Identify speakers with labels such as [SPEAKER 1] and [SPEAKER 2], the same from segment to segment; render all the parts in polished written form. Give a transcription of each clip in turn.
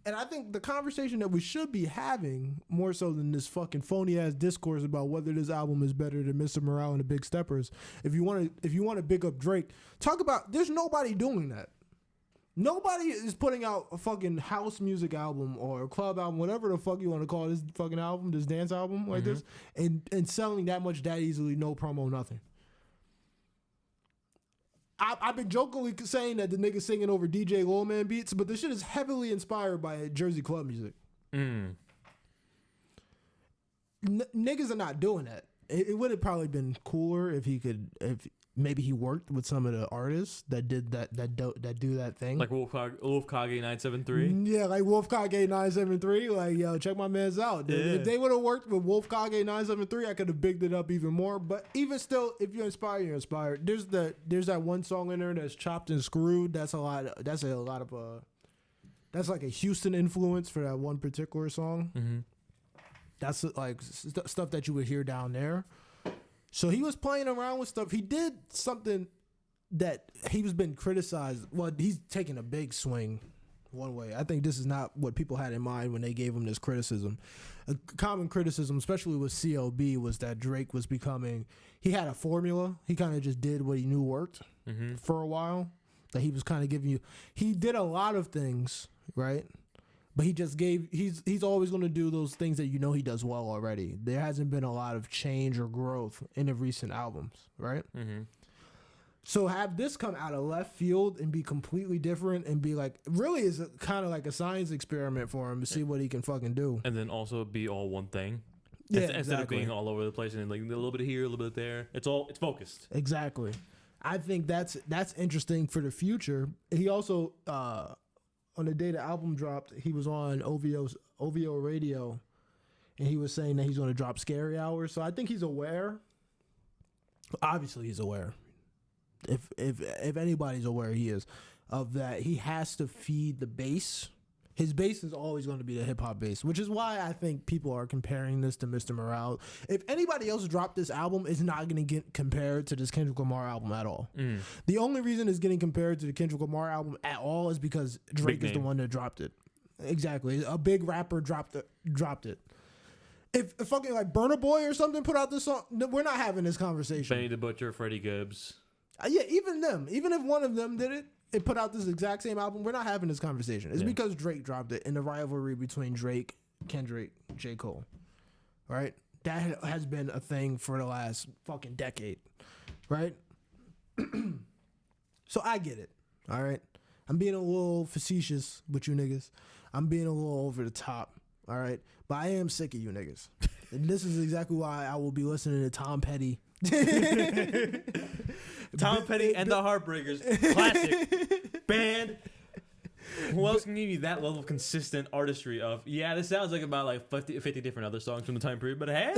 [SPEAKER 1] And I think the conversation that we should be having, more so than this fucking phony ass discourse about whether this album is better than Mr. Morale and the Big Steppers, if you want to big up Drake, talk about there's nobody doing that. Nobody is putting out a fucking house music album or a club album, whatever the fuck you want to call this fucking album, this dance album like this, and selling that much that easily, no promo, nothing. I've been jokingly saying that the nigga singing over DJ Lil Man beats, but this shit is heavily inspired by Jersey club music. Niggas are not doing that. It would have probably been cooler if maybe he worked with some of the artists that did that do that thing.
[SPEAKER 2] Like Wolf Kage 973?
[SPEAKER 1] Yeah, like Wolf Kage 973. Like, yo, check my mans out. Dude. Yeah. If they would have worked with Wolf Kage 973, I could have bigged it up even more. But even still, if you're inspired, you're inspired. There's that one song in there that's chopped and screwed. That's like a Houston influence for that one particular song. Mm-hmm. That's like stuff that you would hear down there. So he was playing around with stuff. He did something that he was been criticized. Well, he's taking a big swing one way. I think this is not what people had in mind when they gave him this criticism. A common criticism, especially with CLB, was that Drake was he had a formula. He kind of just did what he knew worked for a while. That he was kind of giving you. He did a lot of things, right? But he's always going to do those things that you know he does well already. There hasn't been a lot of change or growth in the recent albums, right? Mm-hmm. So have this come out of left field and be completely different and be like, really is kind of like a science experiment for him to see what he can fucking do.
[SPEAKER 2] And then also be all one thing.
[SPEAKER 1] Yeah,
[SPEAKER 2] Instead of being all over the place and like a little bit here, a little bit there. It's focused.
[SPEAKER 1] Exactly. I think that's interesting for the future. He also... on the day the album dropped, he was on OVO radio, and he was saying that he's going to drop Scary Hours. So I think he's aware. Obviously, he's aware. If anybody's aware, he is of that. He has to feed the bass. His bass is always going to be the hip hop bass, which is why I think people are comparing this to Mr. Morale. If anybody else dropped this album, it's not going to get compared to this Kendrick Lamar album at all. The only reason it's getting compared to the Kendrick Lamar album at all is because Drake is the one that dropped it. Exactly, a big rapper dropped it. If fucking like Burna Boy or something put out this song, we're not having this conversation.
[SPEAKER 2] Benny the Butcher, Freddie Gibbs.
[SPEAKER 1] Yeah, even them. Even if one of them did it. It put out this exact same album, we're not having this conversation. It's because Drake dropped it in the rivalry between Drake, Kendrick, J. Cole. Right? That has been a thing for the last fucking decade. Right? So I get it. All right? I'm being a little facetious with you niggas. I'm being a little over the top. All right? But I am sick of you niggas. And this is exactly why I will be listening to Tom Petty.
[SPEAKER 2] Tom Petty and the Heartbreakers, classic band. Who else can give you that level of consistent artistry of, yeah, this sounds like about like 50 different other songs from the time period, but hey,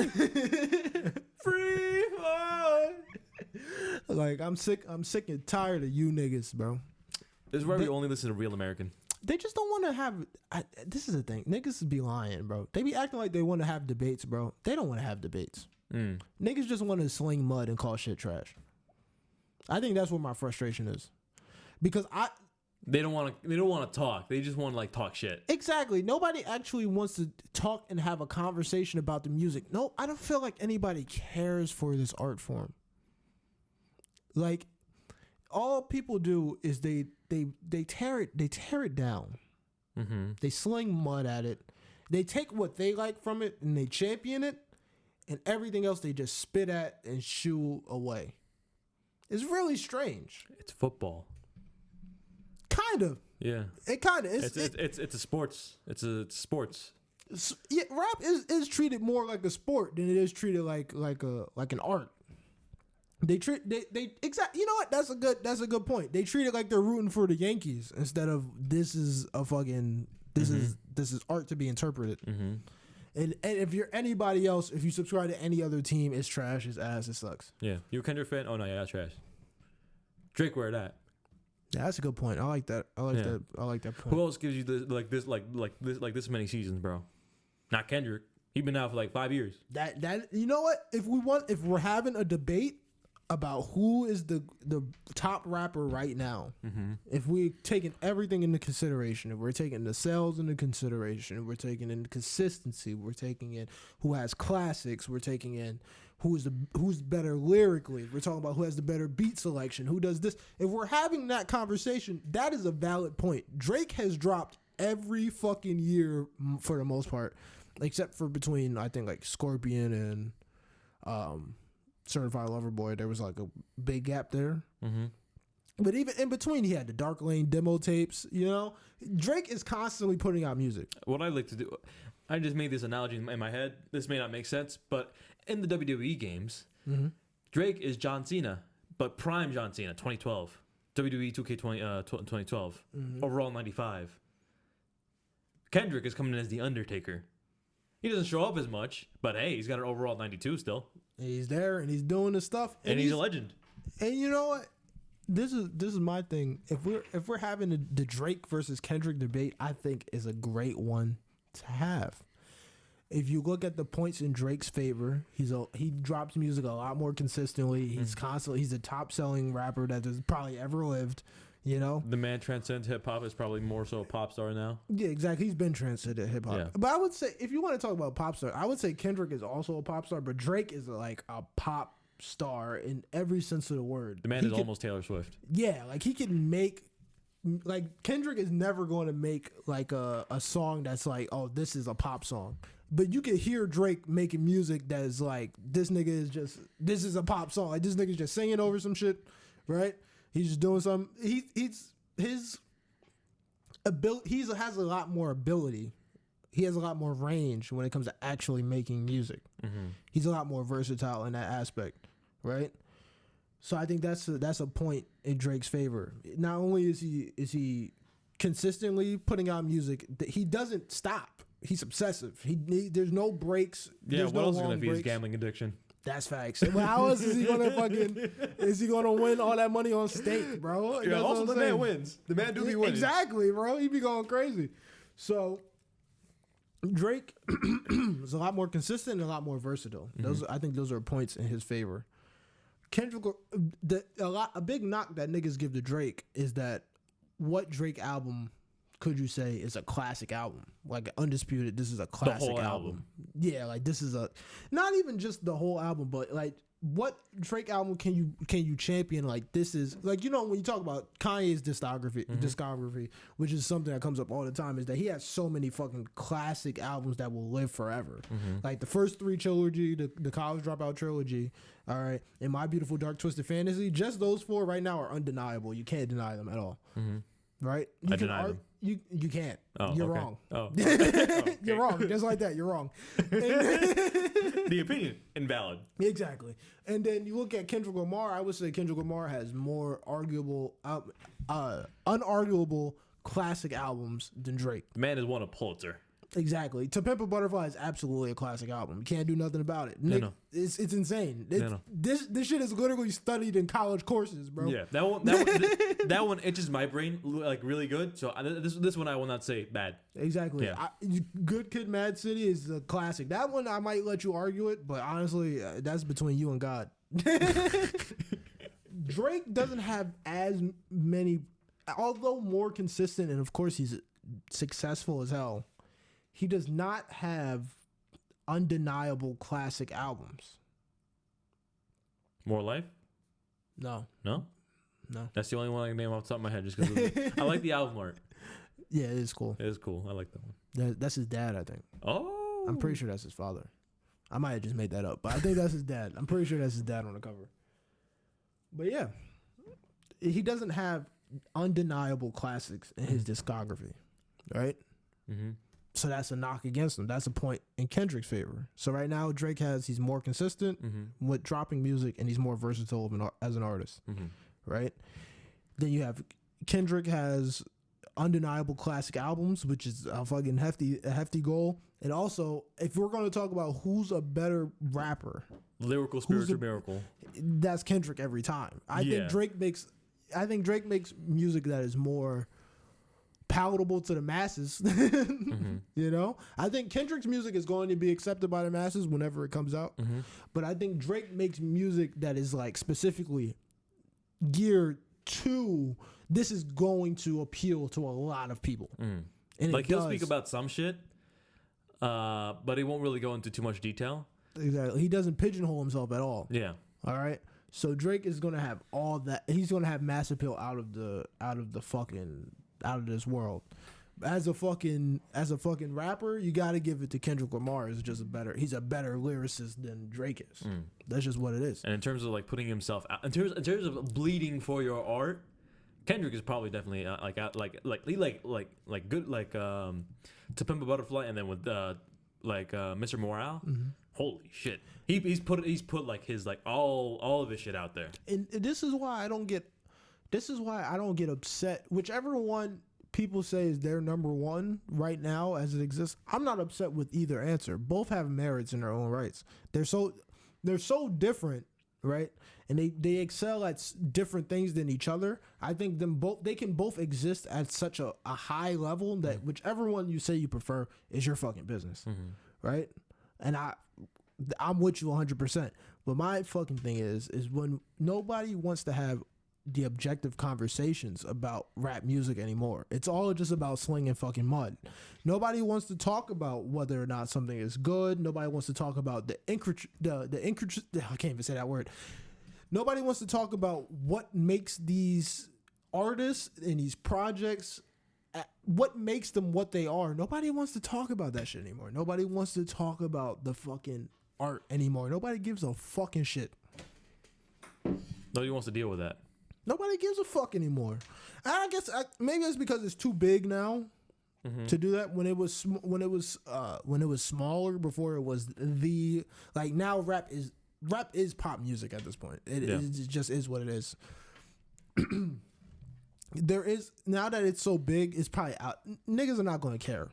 [SPEAKER 2] free fall.
[SPEAKER 1] Like, I'm sick and tired of you niggas, bro.
[SPEAKER 2] This is where we only listen to Real American.
[SPEAKER 1] They just don't want to have, this is the thing, niggas be lying, bro. They be acting like they want to have debates, bro. They don't want to have debates. Niggas just want to sling mud and call shit trash. I think that's where my frustration is, because
[SPEAKER 2] they don't want to talk. They just want to like talk shit.
[SPEAKER 1] Exactly. Nobody actually wants to talk and have a conversation about the music. No, I don't feel like anybody cares for this art form. Like, all people do is they tear it down. Mm-hmm. They sling mud at it. They take what they like from it and they champion it. And everything else they just spit at and shoo away. It's really strange.
[SPEAKER 2] It's football.
[SPEAKER 1] Kind of.
[SPEAKER 2] Yeah.
[SPEAKER 1] It kind of
[SPEAKER 2] is. It's a sports. It's sports.
[SPEAKER 1] Yeah, rap is treated more like a sport than it is treated like an art. They exactly. You know what? That's a good point. They treat it like they're rooting for the Yankees instead of this is art to be interpreted. Mm-hmm. And if you're anybody else, if you subscribe to any other team, it's trash, it's ass, it sucks.
[SPEAKER 2] Yeah. You a Kendrick fan? Oh no, yeah, that's trash. Drake, where that?
[SPEAKER 1] Yeah, that's a good point. I like that. I like that point.
[SPEAKER 2] Who else gives you this many seasons, bro? Not Kendrick. He's been out for like 5 years.
[SPEAKER 1] That you know what? If we're having a debate about who is the top rapper right now, if we're taking everything into consideration, if we're taking the sales into consideration, if we're taking in consistency, we're taking in who has classics, we're taking in who's better lyrically, we're talking about who has the better beat selection, who does this. If we're having that conversation, that is a valid point. Drake has dropped every fucking year for the most part, except for between, I think, like Scorpion and Certified Lover Boy. There was like a big gap there. But even in between, he had the Dark Lane demo tapes. You know, Drake is constantly putting out music.
[SPEAKER 2] What I like to do, I just made this analogy in my head. This may not make sense, but in the WWE games, Drake is John Cena, but prime John Cena, 2012. WWE 2K20, 2012. Overall 95. Kendrick is coming in as The Undertaker. He doesn't show up as much, but hey, he's got an overall 92 still.
[SPEAKER 1] And he's there and he's doing the stuff.
[SPEAKER 2] And he's a legend.
[SPEAKER 1] And you know what? This is my thing. If we're having the Drake versus Kendrick debate, I think is a great one to have. If you look at the points in Drake's favor, he drops music a lot more consistently. He's the top selling rapper that has probably ever lived. You know,
[SPEAKER 2] the man transcends hip hop, is probably more so a pop star now.
[SPEAKER 1] Yeah, exactly. He's been transcended hip hop.
[SPEAKER 2] Yeah.
[SPEAKER 1] But I would say, if you want to talk about pop star, I would say Kendrick is also a pop star, but Drake is like a pop star in every sense of the word.
[SPEAKER 2] The man is almost Taylor Swift.
[SPEAKER 1] Yeah, like he can make, like Kendrick is never going to make like a song that's like, oh, this is a pop song. But you can hear Drake making music that is like, this is a pop song. Like this nigga's just singing over some shit, right? He's just doing something. His ability. He has a lot more ability. He has a lot more range when it comes to actually making music. He's a lot more versatile in that aspect, right? So I think that's a point in Drake's favor. Not only is he consistently putting out music, he doesn't stop. He's obsessive. There's no breaks.
[SPEAKER 2] Yeah, what else is gonna be his gambling addiction?
[SPEAKER 1] That's facts. Well, how else is he gonna win all that money on stake, bro?
[SPEAKER 2] Yeah, also the man wins. The man do be winning.
[SPEAKER 1] Exactly, bro. He be going crazy. So Drake is a lot more consistent and a lot more versatile. I think those are points in his favor. Kendrick, a big knock that niggas give to Drake is that what Drake album could you say is a classic album? Like undisputed, this is a classic
[SPEAKER 2] the whole album.
[SPEAKER 1] Yeah, like this is not even just the whole album, but like what Drake album can you champion? Like this is like, you know, when you talk about Kanye's discography, which is something that comes up all the time, is that he has so many fucking classic albums that will live forever. Like the first three trilogy, the College Dropout trilogy, all right, and My Beautiful Dark Twisted Fantasy, just those four right now are undeniable. You can't deny them at all. Right?
[SPEAKER 2] I deny them.
[SPEAKER 1] You can't.
[SPEAKER 2] Oh,
[SPEAKER 1] you're
[SPEAKER 2] okay.
[SPEAKER 1] wrong.
[SPEAKER 2] Oh, okay.
[SPEAKER 1] You're wrong. Just like that, you're wrong.
[SPEAKER 2] The opinion invalid.
[SPEAKER 1] Exactly. And then you look at Kendrick Lamar. I would say Kendrick Lamar has more unarguable classic albums than Drake.
[SPEAKER 2] The man has won a Pulitzer.
[SPEAKER 1] Exactly. To Pimp a Butterfly is absolutely a classic album. You can't do nothing about it.
[SPEAKER 2] No.
[SPEAKER 1] It's insane.
[SPEAKER 2] No.
[SPEAKER 1] This shit is literally studied in college courses, bro.
[SPEAKER 2] Yeah, that one itches my brain like really good. So this one I will not say bad.
[SPEAKER 1] Exactly.
[SPEAKER 2] Yeah.
[SPEAKER 1] Good Kid, Mad City is a classic. That one I might let you argue it, but honestly, that's between you and God. Drake doesn't have as many, although more consistent, and of course he's successful as hell. He does not have undeniable classic albums.
[SPEAKER 2] More Life?
[SPEAKER 1] No.
[SPEAKER 2] That's the only one I can name off the top of my head just because I like the album art.
[SPEAKER 1] Yeah, it is cool.
[SPEAKER 2] It is cool. I like that one.
[SPEAKER 1] That's his dad, I think.
[SPEAKER 2] Oh.
[SPEAKER 1] I'm pretty sure that's his father. I might have just made that up, but I think that's his dad. I'm pretty sure that's his dad on the cover. But yeah, he doesn't have undeniable classics in his discography, right? So that's a knock against him. That's a point in Kendrick's favor. So right now, Drake he's more consistent with dropping music, and he's more versatile as an artist, right? Then you have Kendrick has undeniable classic albums, which is a fucking hefty goal. And also, if we're going to talk about who's a better rapper,
[SPEAKER 2] lyrical spiritual miracle,
[SPEAKER 1] that's Kendrick every time. I think Drake makes music that is more palatable to the masses. You know, I think Kendrick's music is going to be accepted by the masses whenever it comes out. But I think Drake makes music that is like specifically geared to this is going to appeal to a lot of people. And
[SPEAKER 2] like he'll speak about some shit, but he won't really go into too much detail.
[SPEAKER 1] Exactly. He doesn't pigeonhole himself at all.
[SPEAKER 2] Yeah.
[SPEAKER 1] All right. So Drake is gonna have all that. He's gonna have mass appeal out of this world. As a fucking rapper, you got to give it to Kendrick Lamar. He's a better lyricist than Drake is. That's just what it is.
[SPEAKER 2] And in terms of like putting himself out, in terms of bleeding for your art, Kendrick is probably definitely good To Pimp a Butterfly, and then with Mr. Morale. Holy shit, he's put like his like all of his shit out there.
[SPEAKER 1] And this is why I don't get upset. Whichever one people say is their number one right now as it exists, I'm not upset with either answer. Both have merits in their own rights. They're so different, right? And they excel at different things than each other. I think they can both exist at such a high level that whichever one you say you prefer is your fucking business, right? And I'm with you 100%. But my fucking thing is when nobody wants to have the objective conversations about rap music anymore. It's all just about slinging fucking mud. Nobody wants to talk about whether or not something is good. Nobody wants to talk about I can't even say that word. Nobody wants to talk about what makes these artists and these projects, what makes them what they are. Nobody wants to talk about that shit anymore. Nobody wants to talk about the fucking art anymore. Nobody gives a fucking shit.
[SPEAKER 2] Nobody wants to deal with that.
[SPEAKER 1] Nobody gives a fuck anymore. I guess maybe it's because it's too big now to do that. When it was smaller before, it was now rap is pop music at this point. It just is what it is. There is, now that it's so big, it's probably out. Niggas are not going to care.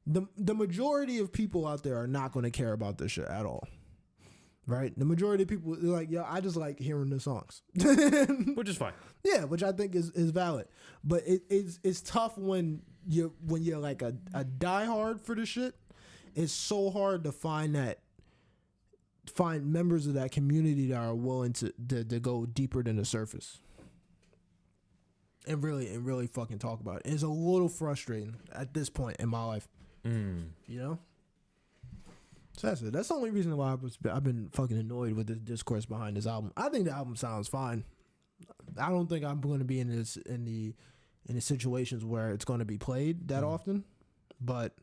[SPEAKER 1] The majority of people out there are not going to care about this shit at all. Right? The majority of people are like, yo, I just like hearing the songs.
[SPEAKER 2] Which is fine.
[SPEAKER 1] Yeah, which I think is valid. But it's tough when you're like a diehard for the shit. It's so hard to find members of that community that are willing to go deeper than the surface. And really fucking talk about it. It's a little frustrating at this point in my life. You know? So that's it. That's the only reason why I've been fucking annoyed with the discourse behind this album. I think the album sounds fine. I don't think I'm going to be in the situations where it's going to be played that often. But